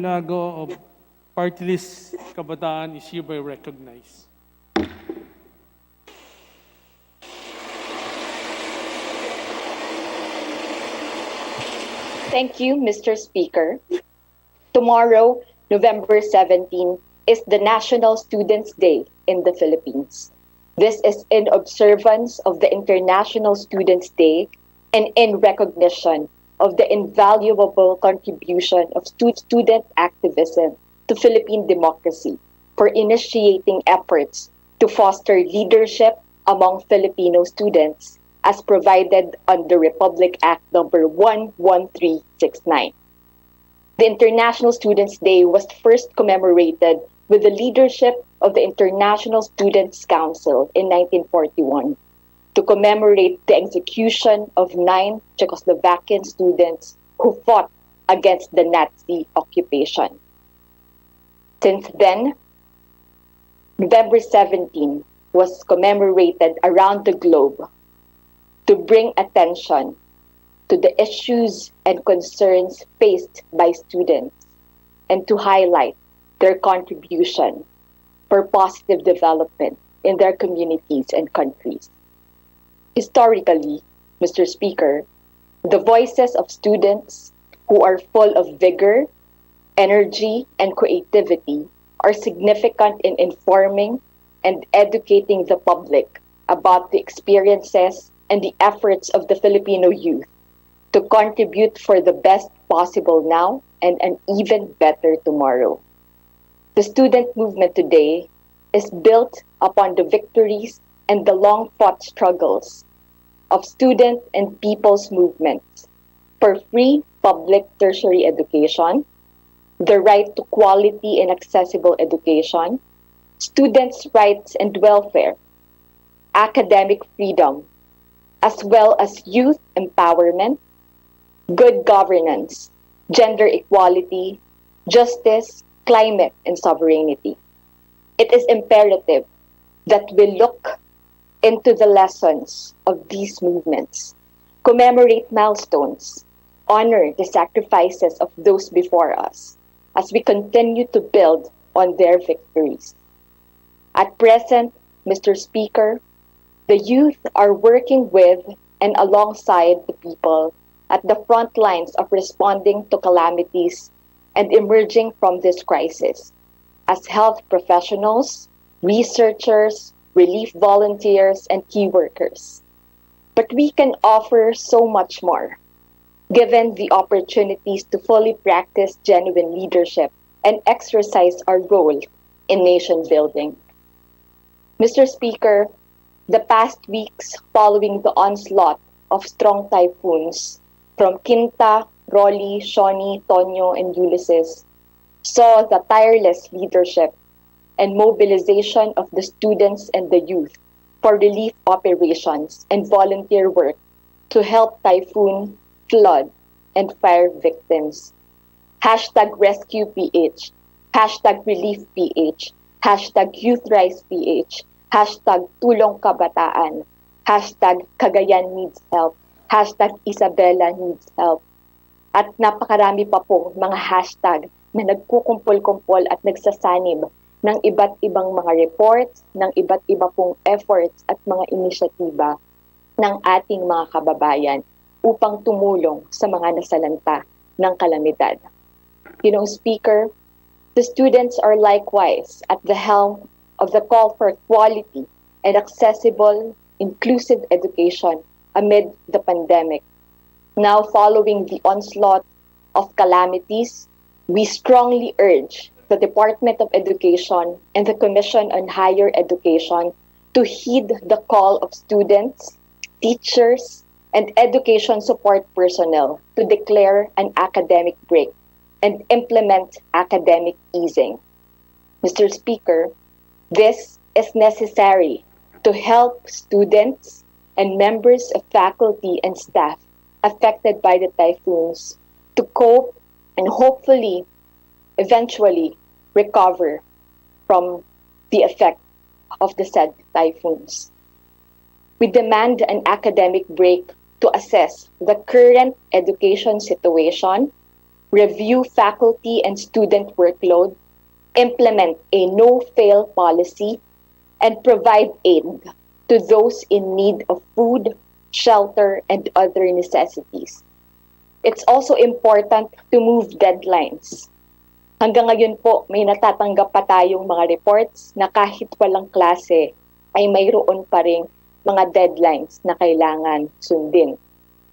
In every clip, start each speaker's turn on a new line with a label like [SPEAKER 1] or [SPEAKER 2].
[SPEAKER 1] Elago of Party List Kabataan is hereby recognized.
[SPEAKER 2] Thank you, Mr. Speaker. Tomorrow, November 17, is the National Students' Day in the Philippines. This is in observance of the International Students' Day and in recognition of the invaluable contribution of student activism to Philippine democracy for initiating efforts to foster leadership among Filipino students as provided under Republic Act number 11369. The International Students' Day was first commemorated with the leadership of the International Students' Council in 1941 to commemorate the execution of 9 Czechoslovakian students who fought against the Nazi occupation. Since then, November 17 was commemorated around the globe to bring attention to the issues and concerns faced by students and to highlight their contribution for positive development in their communities and countries. Historically, Mr. Speaker, the voices of students who are full of vigor, energy, and creativity are significant in informing and educating the public about the experiences and the efforts of the Filipino youth to contribute for the best possible now and an even better tomorrow. The student movement today is built upon the victories and the long-fought struggles of student and people's movements for free public tertiary education, the right to quality and accessible education, students' rights and welfare, academic freedom, as well as youth empowerment, good governance, gender equality, justice, climate, and sovereignty. It is imperative that we look into the lessons of these movements, commemorate milestones, honor the sacrifices of those before us as we continue to build on their victories. At present, Mr. Speaker, the youth are working with and alongside the people at the front lines of responding to calamities and emerging from this crisis as health professionals, researchers, relief volunteers, and key workers. But we can offer so much more, given the opportunities to fully practice genuine leadership and exercise our role in nation building. Mr. Speaker, the past weeks following the onslaught of strong typhoons from Quinta, Rolly, Shawnee, Tonyo, and Ulysses saw the tireless leadership and mobilization of the students and the youth for relief operations and volunteer work to help typhoon, flood, and fire victims. #RescuePH, #ReliefPH, #YouthRisePH, #TulongKabataan, #CagayanNeedsHelp, #IsabellaNeedsHelp. At napakarami pa pong mga hashtag na nagkukumpol-kumpol at nagsasanib ng iba't ibang mga reports, ng iba't iba pong efforts at mga inisyatiba ng ating mga kababayan upang tumulong sa mga nasalanta ng kalamidad. Speaker, the students are likewise at the helm of the call for quality and accessible, inclusive education amid the pandemic. Now, following the onslaught of calamities, we strongly urge the Department of Education and the Commission on Higher Education to heed the call of students, teachers, and education support personnel to declare an academic break and implement academic easing. Mr. Speaker, this is necessary to help students and members of faculty and staff affected by the typhoons to cope and hopefully, eventually, recover from the effect of the said typhoons. We demand an academic break to assess the current education situation, review faculty and student workload, implement a no-fail policy, and provide aid to those in need of food, shelter, and other necessities. It's also important to move deadlines. Hanggang ngayon po, may natatanggap pa tayong mga reports na kahit walang klase, ay mayroon pa ring mga deadlines na kailangan sundin.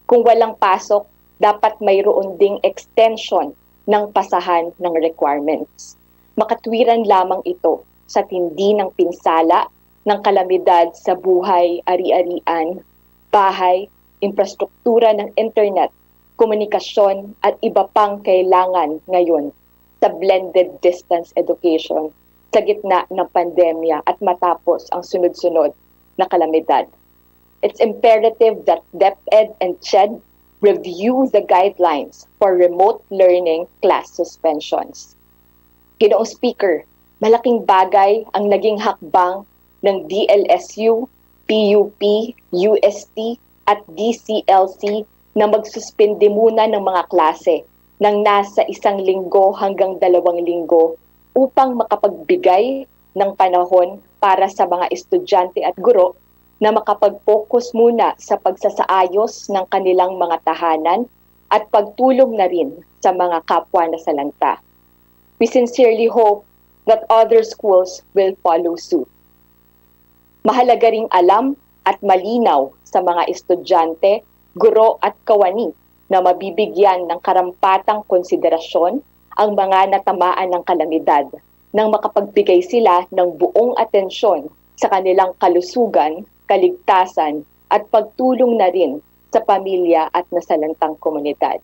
[SPEAKER 2] Kung walang pasok, dapat mayroon ding extension ng pasahan ng requirements. Makatwiran lamang ito sa tindi ng pinsala ng kalamidad sa buhay, ari-arian, bahay, infrastruktura ng internet, komunikasyon at iba pang kailangan ngayon sa blended distance education sa gitna ng pandemya at matapos ang sunod-sunod na kalamidad. It's imperative that DepEd and CHED review the guidelines for remote learning class suspensions. Ginoong Speaker, malaking bagay ang naging hakbang ng DLSU, PUP, UST at DCLC na magsuspindi muna ng mga klase ng nasa 1 linggo hanggang 2 linggo upang makapagbigay ng panahon para sa mga estudyante at guro na makapag-focus muna sa pagsasaayos ng kanilang mga tahanan at pagtulong na rin sa mga kapwa nasalanta. We sincerely hope that other schools will follow suit. Mahalaga ring alam at malinaw sa mga estudyante, guro at kawani na mabibigyan ng karampatang konsiderasyon ang mga natamaan ng kalamidad nang makapagbigay sila ng buong atensyon sa kanilang kalusugan, kaligtasan at pagtulong na rin sa pamilya at nasalantang komunidad.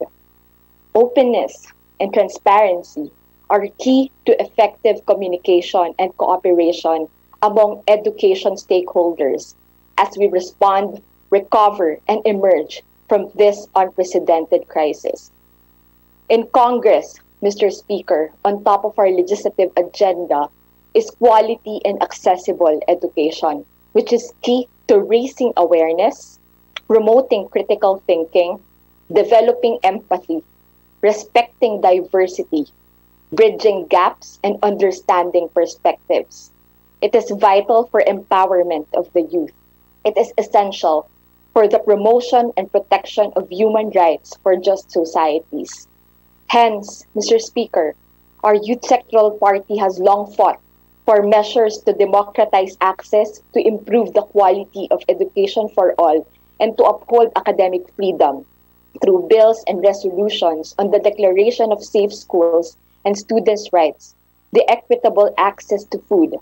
[SPEAKER 2] Openness and transparency are key to effective communication and cooperation among education stakeholders as we respond, recover, and emerge from this unprecedented crisis. In Congress, Mr. Speaker, on top of our legislative agenda is quality and accessible education, which is key to raising awareness, promoting critical thinking, developing empathy, respecting diversity, bridging gaps, and understanding perspectives. It is vital for empowerment of the youth. It is essential for the promotion and protection of human rights for just societies. Hence, Mr. Speaker, our Youth Sectoral Party has long fought for measures to democratize access, to improve the quality of education for all, and to uphold academic freedom through bills and resolutions on the Declaration of Safe Schools and Students' Rights, the equitable access to food,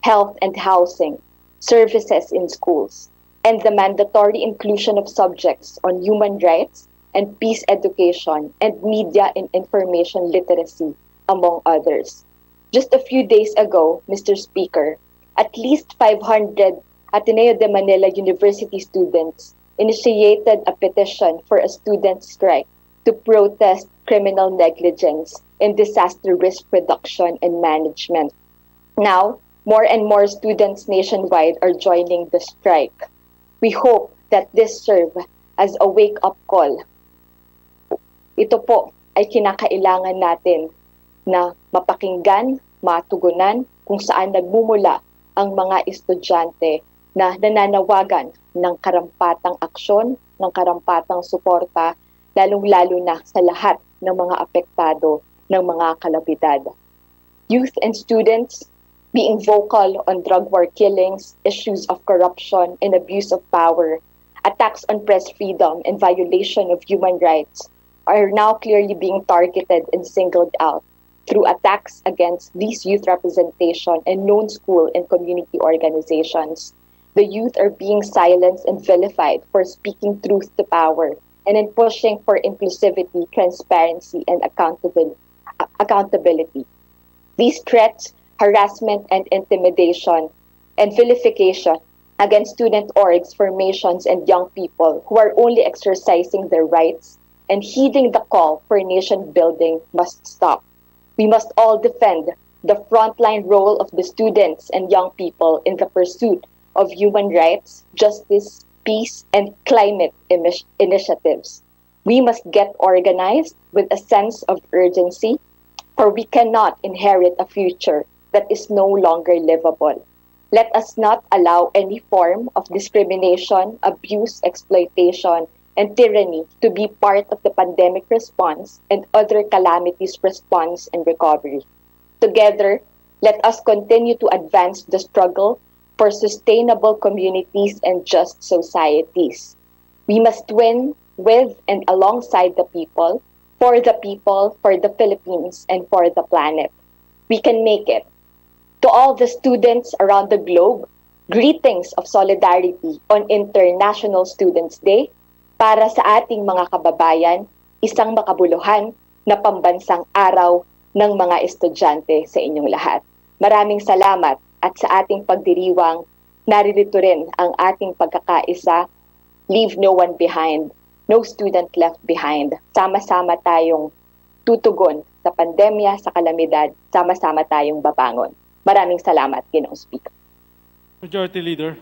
[SPEAKER 2] health and housing, services in schools, and the mandatory inclusion of subjects on human rights and peace education and media and information literacy, among others. Just a few days ago, Mr. Speaker, at least 500 Ateneo de Manila University students initiated a petition for a student strike to protest criminal negligence in disaster risk reduction and management. Now, more and more students nationwide are joining the strike. We hope that this serve as a wake-up call. Ito po ay kinakailangan natin na mapakinggan, matugunan kung saan nagmumula ang mga estudyante na nananawagan ng karampatang aksyon, ng karampatang suporta, lalong-lalo na sa lahat ng mga apektado ng mga kalamidad. Youth and students being vocal on drug war killings, issues of corruption and abuse of power, attacks on press freedom and violation of human rights are now clearly being targeted and singled out through attacks against these youth representation and known school and community organizations. The youth are being silenced and vilified for speaking truth to power and in pushing for inclusivity, transparency, and accountability. These threats, harassment and intimidation, and vilification against student orgs, formations, and young people who are only exercising their rights and heeding the call for nation building must stop. We must all defend the frontline role of the students and young people in the pursuit of human rights, justice, peace, and climate initiatives. We must get organized with a sense of urgency, for we cannot inherit a future that is no longer livable. Let us not allow any form of discrimination, abuse, exploitation, and tyranny to be part of the pandemic response and other calamities response and recovery. Together, let us continue to advance the struggle for sustainable communities and just societies. We must win with and alongside the people, for the Philippines, and for the planet. We can make it. To all the students around the globe, greetings of solidarity on International Students' Day. Para sa ating mga kababayan, isang makabuluhan na pambansang araw ng mga estudyante sa inyong lahat. Maraming salamat at sa ating pagdiriwang, naririto rin ang ating pagkakaisa. Leave no one behind, no student left behind. Sama-sama tayong tutugon sa pandemya, sa kalamidad, sama-sama tayong babangon. Maraming salamat, Ginoong Speaker.
[SPEAKER 1] Majority Leader.